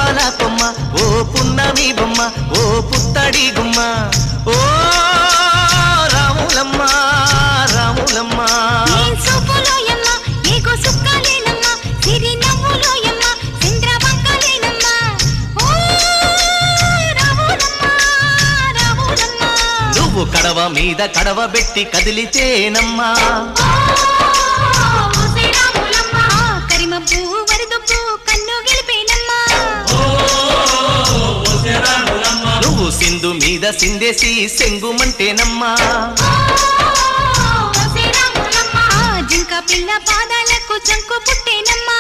పుష్పాల కొమ్మ ఓ పున్నమి బొమ్మ ఓ పుత్తడి గుమ్మ ఓ రాములమ్మ రాములమ్మ నువ్వు కడవ మీద కడవ పెట్టి కదిలితేనమ్మా నువ్వు సింధు మీద సిందేసి సెంగుమంటేనమ్మా జింక పిల్ల పాదాలకు చంకు పుట్టేనమ్మా